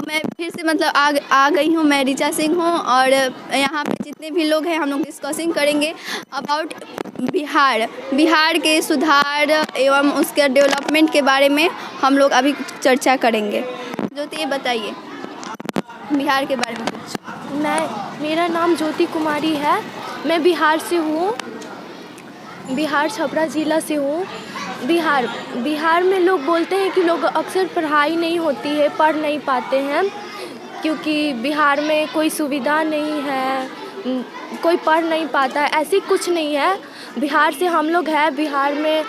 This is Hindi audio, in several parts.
मैं फिर से मतलब आ गई हूँ। मैं ऋचा सिंह हूँ और यहाँ पे जितने भी लोग हैं हम लोग डिस्कसिंग करेंगे अबाउट बिहार के सुधार एवं उसके डेवलपमेंट के बारे में हम लोग अभी चर्चा करेंगे। ज्योति, ये बताइए बिहार के बारे में कुछ। मेरा नाम ज्योति कुमारी है। मैं बिहार से हूँ, बिहार छपरा ज़िला से हूँ। बिहार में लोग बोलते हैं कि लोग अक्सर पढ़ाई नहीं होती है, पढ़ नहीं पाते हैं क्योंकि बिहार में कोई सुविधा नहीं है, कोई पढ़ नहीं पाता है। ऐसी कुछ नहीं है। बिहार से हम लोग हैं, बिहार में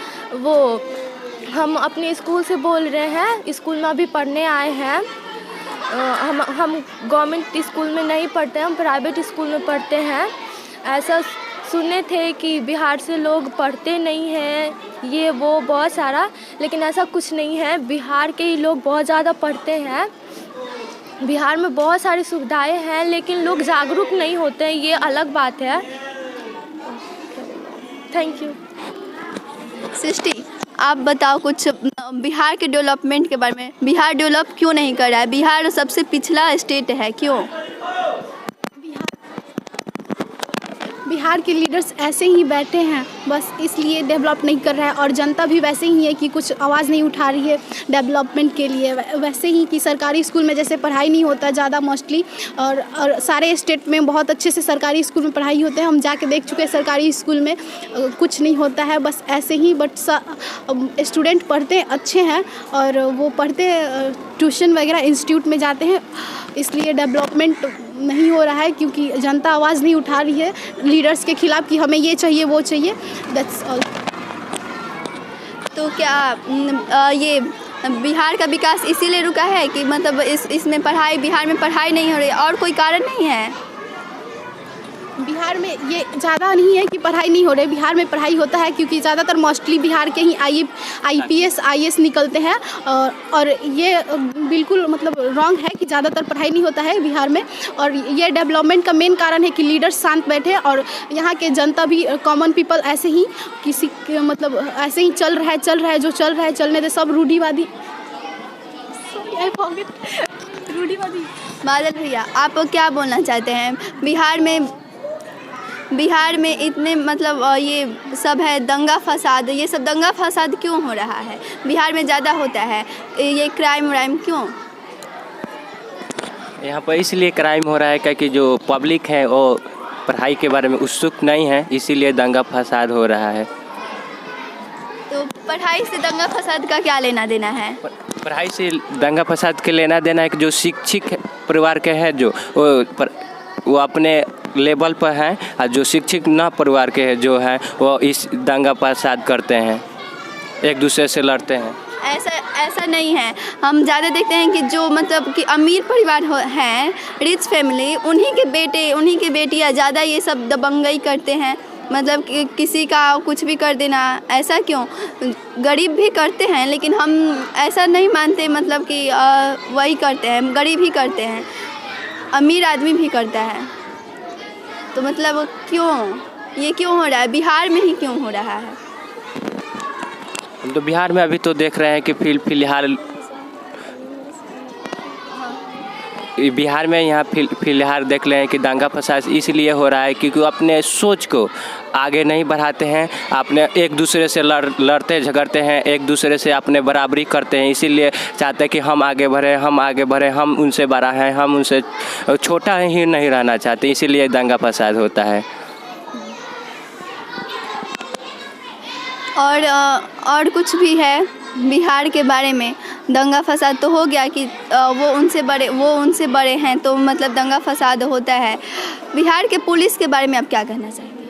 हम अपने स्कूल से बोल रहे हैं, स्कूल में अभी पढ़ने आए हैं। हम गवर्नमेंट स्कूल में नहीं पढ़ते हैं, हम प्राइवेट स्कूल में पढ़ते हैं। ऐसा सुने थे कि बिहार से लोग पढ़ते नहीं हैं, ये वो बहुत सारा, लेकिन ऐसा कुछ नहीं है। बिहार के ही लोग बहुत ज़्यादा पढ़ते हैं। बिहार में बहुत सारी सुविधाएं हैं लेकिन लोग जागरूक नहीं होते हैं, ये अलग बात है। Thank you. सृष्टि, आप बताओ कुछ बिहार के डेवलपमेंट के बारे में। बिहार डेवलप क्यों नहीं कर रहा है? बिहार सबसे पिछला स्टेट है, क्यों? बिहार के लीडर्स ऐसे ही बैठे हैं, बस इसलिए डेवलप नहीं कर रहा है। और जनता भी वैसे ही है कि कुछ आवाज़ नहीं उठा रही है डेवलपमेंट के लिए। वैसे ही कि सरकारी स्कूल में जैसे पढ़ाई नहीं होता ज़्यादा मोस्टली, और सारे स्टेट में बहुत अच्छे से सरकारी स्कूल में पढ़ाई होते हैं। हम जाके देख चुके हैं सरकारी स्कूल में कुछ नहीं होता है, बस ऐसे ही। बट स्टूडेंट पढ़ते अच्छे हैं और वो पढ़ते ट्यूशन वगैरह इंस्टीट्यूट में जाते हैं, इसलिए डेवलपमेंट नहीं हो रहा है क्योंकि जनता आवाज़ नहीं उठा रही है लीडर्स के खिलाफ कि हमें ये चाहिए वो चाहिए। That's all. तो क्या ये बिहार का विकास इसीलिए रुका है कि मतलब इसमें बिहार में पढ़ाई नहीं हो रही, और कोई कारण नहीं है? बिहार में ये ज़्यादा नहीं है कि पढ़ाई नहीं हो रही, बिहार में पढ़ाई होता है क्योंकि ज़्यादातर मोस्टली बिहार के ही IPS IAS निकलते हैं। और ये बिल्कुल मतलब रॉन्ग है कि ज़्यादातर पढ़ाई नहीं होता है बिहार में। और ये डेवलपमेंट का मेन कारण है कि लीडर्स शांत बैठे और यहाँ के जनता भी, कॉमन पीपल ऐसे ही मतलब ऐसे ही चल रहा है जो चल रहा है चलने दे। सब रूढ़िवादी बादल भैया, आप क्या बोलना चाहते हैं? बिहार में इतने मतलब ये सब है दंगा फसाद, ये सब दंगा फसाद क्यों हो रहा है? बिहार में ज़्यादा होता है ये क्राइम क्यों? यहाँ पर इसलिए क्राइम हो रहा है क्योंकि जो पब्लिक है वो पढ़ाई के बारे में उत्सुक नहीं है, इसीलिए दंगा फसाद हो रहा है। तो पढ़ाई से दंगा फसाद का क्या लेना देना है? पढ़ाई से दंगा फसाद के लेना देना है कि जो शिक्षित परिवार के हैं जो वो अपने लेवल पर हैं, और जो शिक्षित ना परिवार के हैं जो हैं वो इस दंगा फसाद करते हैं, एक दूसरे से लड़ते हैं। ऐसा नहीं है। हम ज़्यादा देखते हैं कि जो मतलब कि अमीर परिवार हैं, रिच फैमिली, उन्हीं के बेटियां ज़्यादा ये सब दबंगई करते हैं। मतलब कि किसी का कुछ भी कर देना, ऐसा क्यों? गरीब भी करते हैं लेकिन हम ऐसा नहीं मानते, मतलब कि वही करते हैं, गरीब ही करते हैं, अमीर आदमी भी करता है। तो मतलब ये क्यों हो रहा है? बिहार में ही क्यों हो रहा है? हम तो बिहार में अभी तो देख रहे हैं कि फिलहाल बिहार में यहाँ फिलहाल देख रहे हैं कि दंगा फसाद इसलिए हो रहा है क्योंकि अपने सोच को आगे नहीं बढ़ाते हैं, अपने एक दूसरे से लड़ते झगड़ते हैं, एक दूसरे से अपने बराबरी करते हैं, इसीलिए चाहते हैं कि हम आगे बढ़े, हम उनसे बड़ा हैं, हम उनसे छोटा ही नहीं रहना चाहते, इसीलिए दंगा फसाद होता है। और कुछ भी है बिहार के बारे में? दंगा फसाद तो हो गया कि वो उनसे बड़े हैं तो मतलब दंगा फसाद होता है। बिहार के पुलिस के बारे में आप क्या कहना चाहेंगे?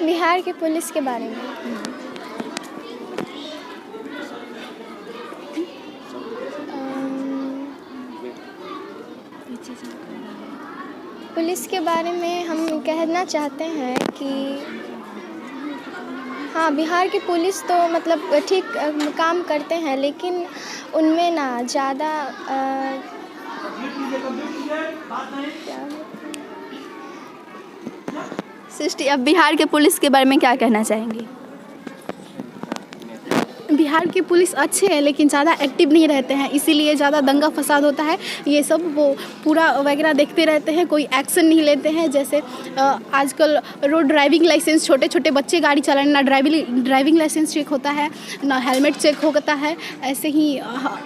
बिहार के पुलिस के बारे में हम कहना चाहते हैं कि हाँ, बिहार की पुलिस तो मतलब ठीक काम करते हैं लेकिन उनमें ना ज़्यादा सृष्टि, अब बिहार के पुलिस के बारे में क्या कहना चाहेंगी? बिहार के पुलिस अच्छे हैं लेकिन ज़्यादा एक्टिव नहीं रहते हैं, इसीलिए ज़्यादा दंगा फसाद होता है। ये सब वो पूरा वगैरह देखते रहते हैं, कोई एक्शन नहीं लेते हैं। जैसे आजकल रोड ड्राइविंग लाइसेंस, छोटे छोटे बच्चे गाड़ी चलाने ना ड्राइविंग लाइसेंस चेक होता है ना हेलमेट चेक होता है। ऐसे ही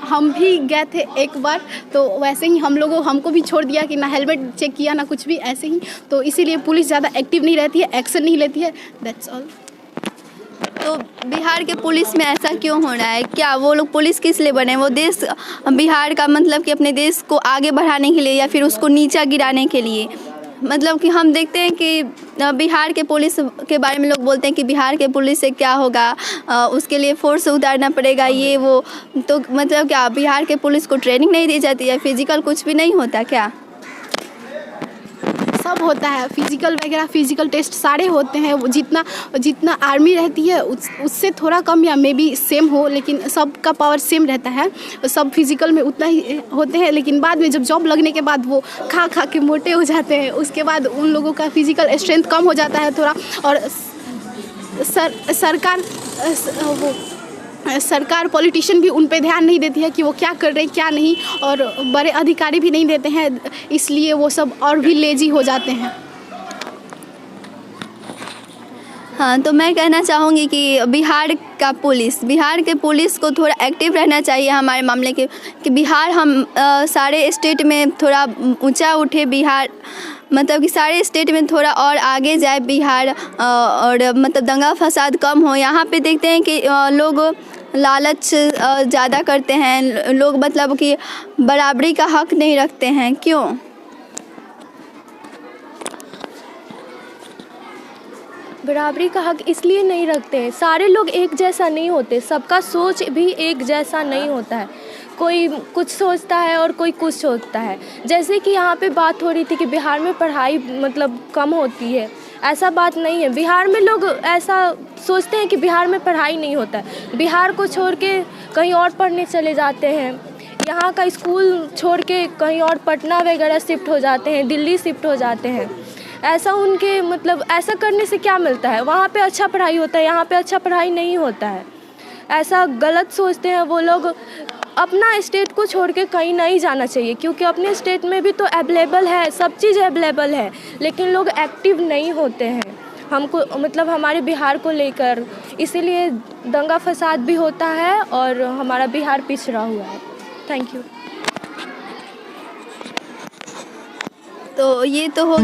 हम भी गए थे एक बार, तो वैसे ही हमको भी छोड़ दिया कि ना हेलमेट चेक किया ना कुछ भी, ऐसे ही। तो इसीलिए पुलिस ज़्यादा एक्टिव नहीं रहती है, एक्शन नहीं लेती है। That's all. तो बिहार के पुलिस में ऐसा क्यों हो रहा है? क्या वो लोग पुलिस किस लिए बने? वो देश, बिहार का मतलब कि अपने देश को आगे बढ़ाने के लिए या फिर उसको नीचा गिराने के लिए? मतलब कि हम देखते हैं कि बिहार के पुलिस के बारे में लोग बोलते हैं कि बिहार के पुलिस से क्या होगा, उसके लिए फोर्स उतारना पड़ेगा, ये वो। तो मतलब क्या बिहार के पुलिस को ट्रेनिंग नहीं दी जाती है? फिजिकल कुछ भी नहीं होता क्या? सब होता है, फिजिकल वगैरह, फिजिकल टेस्ट सारे होते हैं। वो जितना आर्मी रहती है उससे थोड़ा कम या मे बी सेम हो, लेकिन सबका पावर सेम रहता है। सब फिजिकल में उतना ही होते हैं, लेकिन बाद में जब जॉब लगने के बाद वो खा के मोटे हो जाते हैं। उसके बाद उन लोगों का फिजिकल स्ट्रेंथ कम हो जाता है थोड़ा। और सरकार पॉलिटिशियन भी उन पे ध्यान नहीं देती है कि वो क्या कर रहे हैं क्या नहीं, और बड़े अधिकारी भी नहीं देते हैं, इसलिए वो सब और भी लेजी हो जाते हैं। हाँ, तो मैं कहना चाहूँगी कि बिहार के पुलिस को थोड़ा एक्टिव रहना चाहिए हमारे मामले के, कि बिहार हम सारे स्टेट में थोड़ा ऊंचा उठे। बिहार मतलब कि सारे स्टेट में थोड़ा और आगे जाए बिहार, और मतलब दंगा फसाद कम हो। यहाँ पे देखते हैं कि लोग लालच ज़्यादा करते हैं, लोग मतलब कि बराबरी का हक नहीं रखते हैं। क्यों? बराबरी का हक इसलिए नहीं रखते हैं, सारे लोग एक जैसा नहीं होते, सबका सोच भी एक जैसा नहीं होता है। कोई कुछ सोचता है और कोई कुछ सोचता है। जैसे कि यहाँ पे बात हो रही थी कि बिहार में पढ़ाई मतलब कम होती है, ऐसा बात नहीं है। बिहार में लोग ऐसा सोचते हैं कि बिहार में पढ़ाई नहीं होता है, बिहार को छोड़ के कहीं और पढ़ने चले जाते हैं। यहाँ का स्कूल छोड़ के कहीं और पटना वगैरह शिफ्ट हो जाते हैं, दिल्ली शिफ्ट हो जाते हैं। ऐसा उनके मतलब ऐसा करने से क्या मिलता है? वहाँ पे अच्छा पढ़ाई होता है, यहाँ पे अच्छा पढ़ाई नहीं होता है। ऐसा गलत सोचते हैं वो लोग। अपना स्टेट को छोड़ के कहीं नहीं जाना चाहिए, क्योंकि अपने स्टेट में भी तो अवेलेबल है, सब चीज़ अवेलेबल है, लेकिन लोग एक्टिव नहीं होते हैं हमको मतलब हमारे बिहार को लेकर। इसीलिए दंगा फसाद भी होता है और हमारा बिहार पिछड़ा हुआ है। Thank you. तो ये तो हो